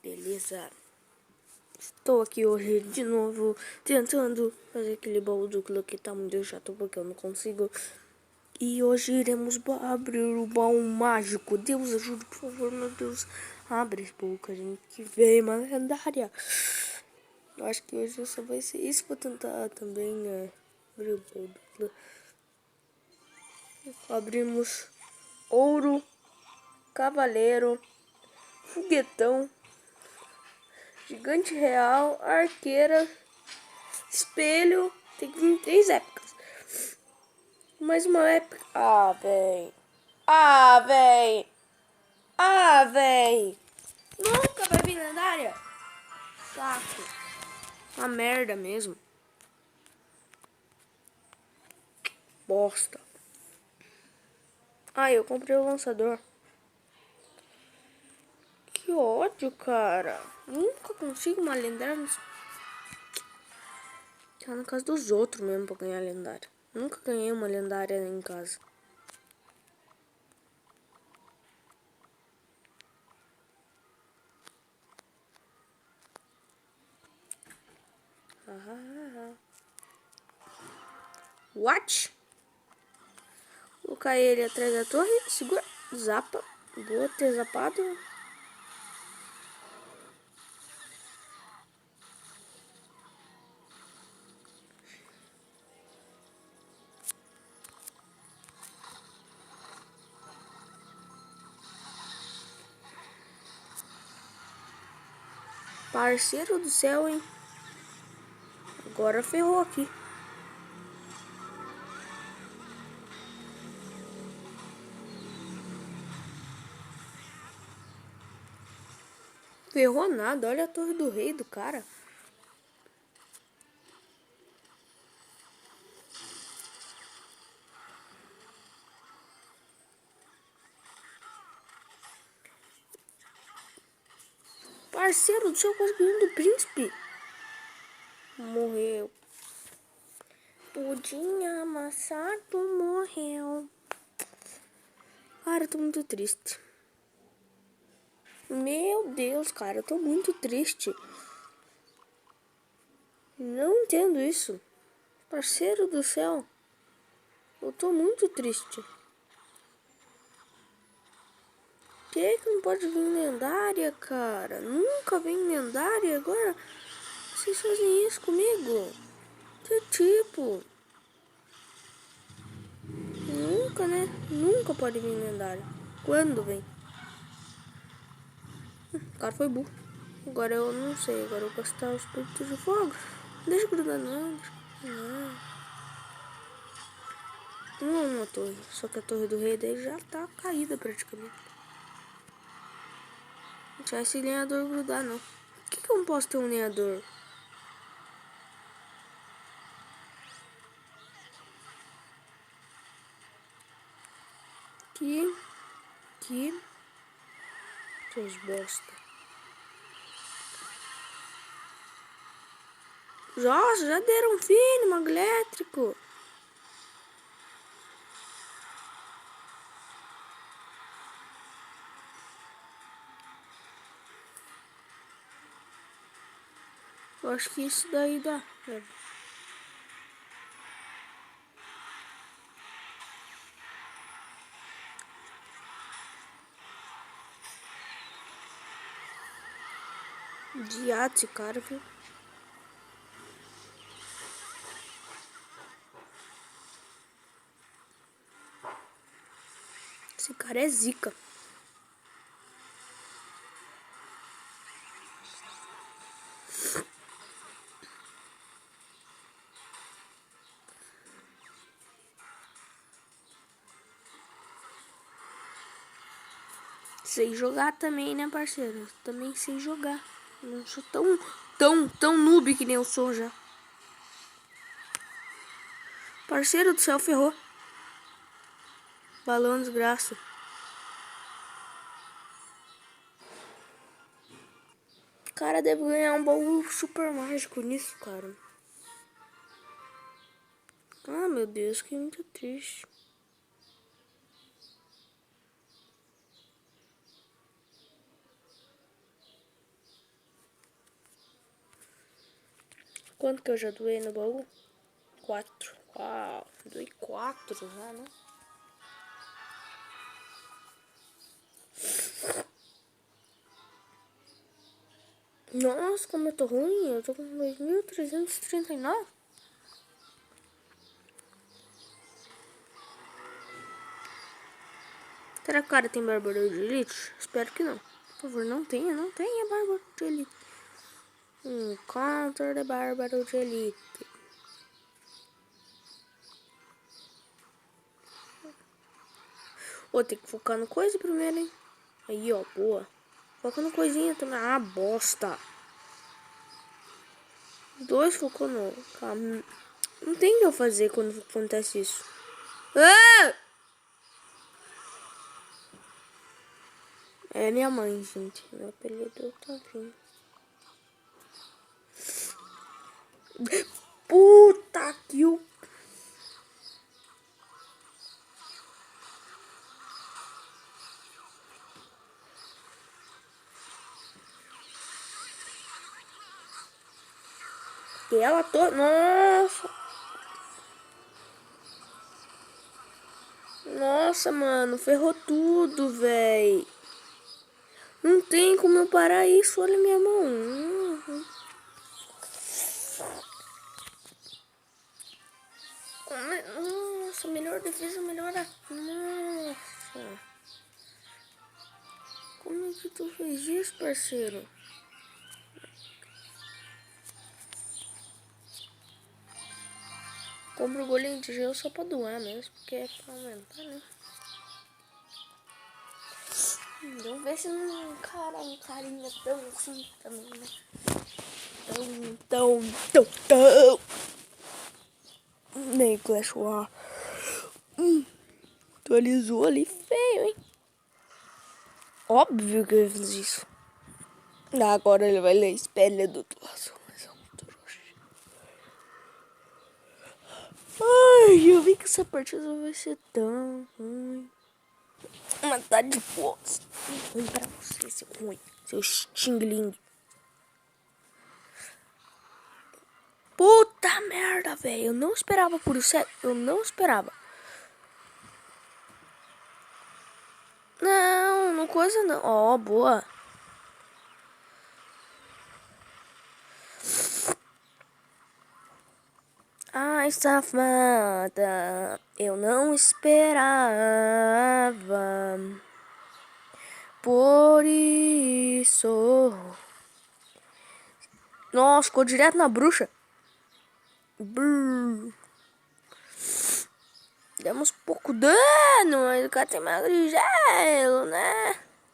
Beleza, estou aqui hoje de novo tentando fazer aquele baú duplo que tá muito chato porque eu não consigo. E hoje iremos abrir o baú mágico. Deus ajude, por favor, meu Deus. Abre esse baú que a gente que vem uma lendária. Eu acho que hoje só vai ser isso. Vou tentar também abrir o baú duplo. Abrimos ouro, cavaleiro, foguetão, gigante real, arqueira, espelho. Tem 3 épicas. Mais uma épica. Ah, véi. Ah, véi. Ah, véi. Nunca vai vir lendária. Saco. Uma merda mesmo. Bosta. Ah, eu comprei o lançador. Que ódio, cara. Nunca consigo uma lendária. Tá na casa dos outros mesmo pra ganhar lendária. Nunca ganhei uma lendária em casa. What? Vou colocar ele atrás da torre. Segura. Zapa. Boa ter zapado. Parceiro do céu, hein? Agora ferrou aqui. Ferrou nada. Olha a torre do rei do cara. Parceiro do céu, conseguindo do príncipe. Morreu. Pudim amassado morreu. Cara, eu tô muito triste. Meu Deus, cara, eu tô muito triste. Não entendo isso. Parceiro do céu. Eu tô muito triste. Por que não pode vir lendária, cara? Nunca vem lendária. Agora vocês fazem isso comigo? Que tipo? Nunca, né? Nunca pode vir lendária. Quando vem? O cara foi burro. Agora eu não sei. Agora eu vou gastar os espíritos de fogo. Deixa grudar não. Não é uma torre. Só que a torre do rei daí já tá caída praticamente. Não deixar esse lenhador grudar não. Por que eu não posso ter um lenhador? Que seus bosta. Nossa, já deram fim no mago elétrico. Eu acho que isso daí dá. Diato esse cara, viu? Esse cara é zica. Sei jogar também, né, parceiro? Também sei jogar. Não sou tão noob que nem eu sou já. Parceiro do céu, ferrou. Balão desgraça. O cara deve ganhar um baú super mágico nisso, cara. Ah, meu Deus, que muito triste. Quanto que eu já doei no baú? 4. Uau, doei 4 já, né? Nossa, como eu tô ruim. Eu tô com 2.339. Será que o cara tem Bárbaro de Elite? Espero que não. Por favor, não tenha Bárbaro de Elite. Encontro de Bárbaro de Elite. Ô, tem que focar no coisa primeiro, hein? Aí, ó, boa. Foca no coisinha também. Ah, bosta. Os dois focou no... Calma. Não tem o que eu fazer quando acontece isso. Ah! É minha mãe, gente. Meu apelido tá vindo. Puta que o... Que ela tô... Nossa. Nossa, mano. Ferrou tudo, véi. Não tem como eu parar isso. Olha minha mão. Nossa, melhor defesa, melhor... Nossa. Como é que tu fez isso, parceiro? Compro o golinho de gelo só pra doar mesmo, porque é pra aumentar, né? Vamos ver se não um carinha tão assim também, né? Tão. Nem Clash War. Atualizou ali feio, hein? Óbvio que eu fiz isso. Agora ele vai ler espelha do outro lado. Mas é um trouxa. Ai, eu vi que essa partida vai ser tão ruim. Mas tá de bosta. Ruim pra você, seu ruim. Seu xingling. Puta merda, velho. Eu não esperava por isso. Eu não esperava. Não, não coisa não. Ó, boa. Ai, safada. Eu não esperava. Por isso. Nossa, ficou direto na bruxa. Brrr. Demos pouco dano, mas o cara tem mago de gelo, né?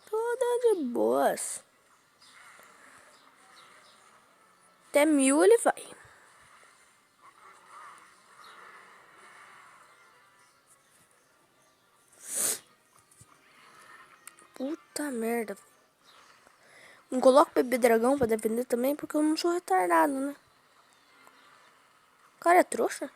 Tudo de boas. Até 1000 ele vai. Puta merda. Não coloco o bebê dragão pra defender também, porque eu não sou retardado, né? O cara é trouxa?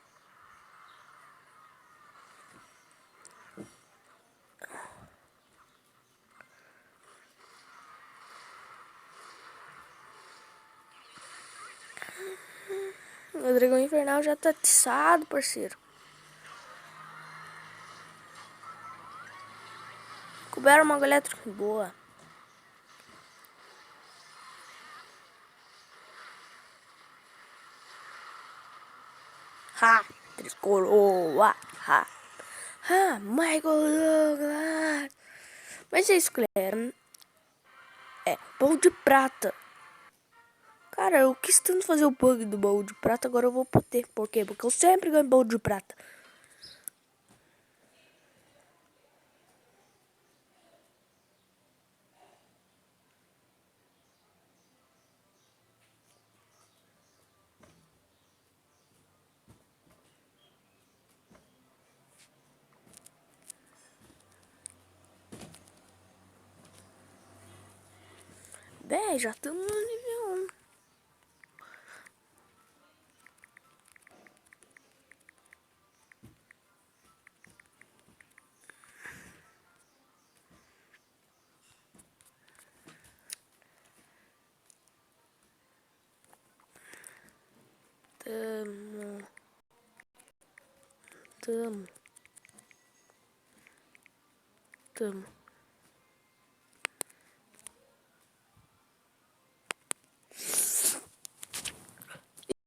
O dragão infernal já tá atiçado, parceiro. Couberam uma elétrica boa. Ha! Três coroa! Ha! Ha! Michael Douglas! Mas é isso, galera. É, baú de prata. Cara, eu quis tanto fazer o bug do baú de prata, agora eu vou poder. Por quê? Porque eu sempre ganho baú de prata. Véi, já estamos no nível 1. Tamo. Tamo.